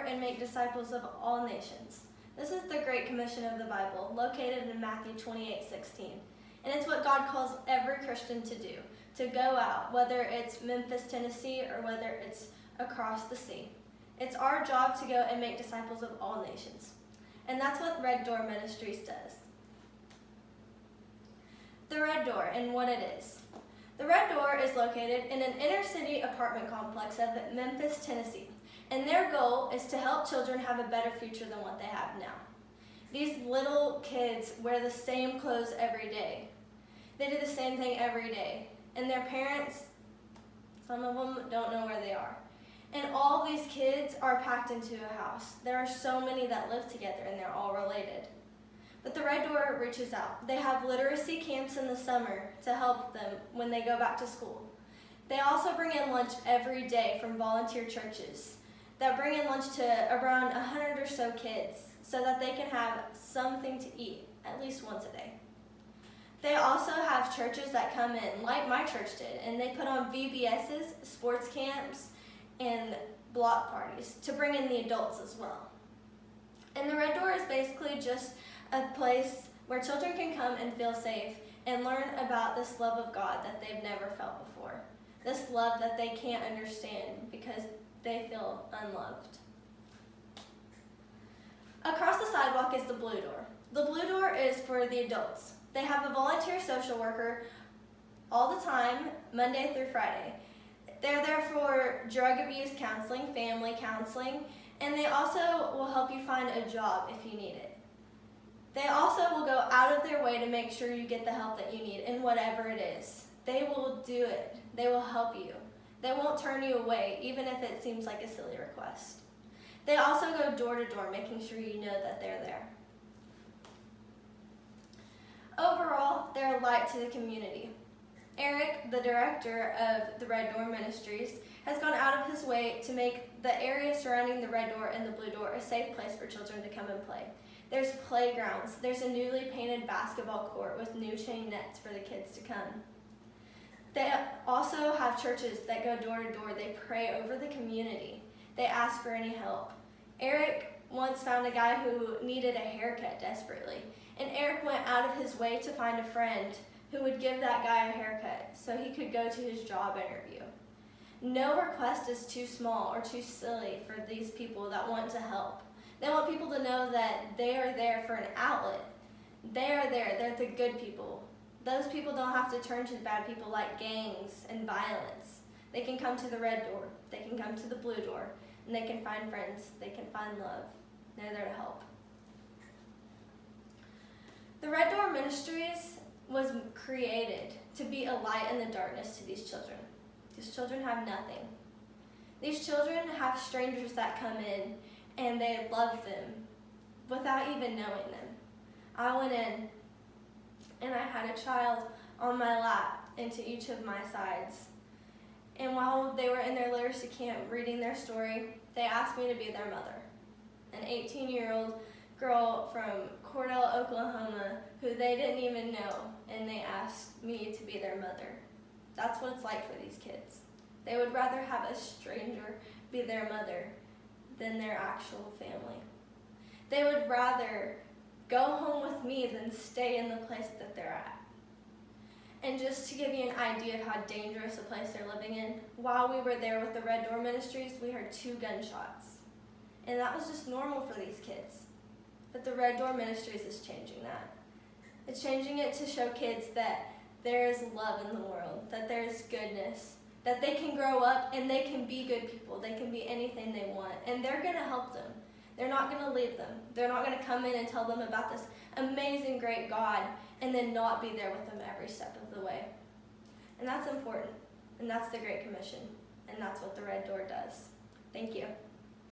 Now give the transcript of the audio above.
and make disciples of all nations. This is the Great Commission of the Bible, located in Matthew 28:16. And it's what God calls every Christian to do, to go out, whether it's Memphis, Tennessee, or whether it's across the sea. It's our job to go and make disciples of all nations. And that's what Red Door Ministries does. The Red Door and what it is. The Red Door is located in an inner city apartment complex of Memphis, Tennessee. And their goal is to help children have a better future than what they have now. These little kids wear the same clothes every day. They do the same thing every day. And their parents, some of them don't know where they are. And all these kids are packed into a house. There are so many that live together and they're all related. But the Red Door reaches out. They have literacy camps in the summer to help them when they go back to school. They also bring in lunch every day from volunteer churches that bring in lunch to around 100 or so kids so that they can have something to eat at least once a day. They also have churches that come in, like my church did, and they put on VBSs, sports camps, and block parties to bring in the adults as well. And the Red Door is basically just a place where children can come and feel safe and learn about this love of God that they've never felt before. This love that they can't understand because they feel unloved. Across the sidewalk is the Blue Door. The Blue Door is for the adults. They have a volunteer social worker all the time, Monday through Friday. They're there for drug abuse counseling, family counseling, and they also will help you find a job if you need it. They also will go out of their way to make sure you get the help that you need in whatever it is. They will do it. They will help you. They won't turn you away, even if it seems like a silly request. They also go door to door, making sure you know that they're there. Overall, they're a light to the community. Eric, the director of the Red Door Ministries, has gone out of his way to make the area surrounding the Red Door and the Blue Door a safe place for children to come and play. There's playgrounds. There's a newly painted basketball court with new chain nets for the kids to come. They also have churches that go door to door. They pray over the community. They ask for any help. Eric once found a guy who needed a haircut desperately, and Eric went out of his way to find a friend who would give that guy a haircut so he could go to his job interview. No request is too small or too silly for these people that want to help. They want people to know that they are there for an outlet. They are there. They're the good people. Those people don't have to turn to bad people like gangs and violence. They can come to the Red Door. They can come to the Blue Door. And they can find friends. They can find love. They're there to help. The Red Door Ministries was created to be a light in the darkness to these children. These children have nothing. These children have strangers that come in and they love them without even knowing them. I went in and I had a child on my lap into each of my sides. And while they were in their literacy camp reading their story, they asked me to be their mother. An 18-year-old girl from Cordell, Oklahoma, who they didn't even know, and they asked me to be their mother. That's what it's like for these kids. They would rather have a stranger be their mother than their actual family. They would rather go home with me than stay in the place that they're at. And just to give you an idea of how dangerous a place they're living in, while we were there with the Red Door Ministries, we heard 2 gunshots. And that was just normal for these kids. But the Red Door Ministries is changing that. It's changing it to show kids that there is love in the world, that there is goodness, that they can grow up and they can be good people. They can be anything they want, and they're going to help them. They're not going to leave them. They're not going to come in and tell them about this amazing, great God and then not be there with them every step of the way. And that's important, and that's the Great Commission, and that's what the Red Door does. Thank you.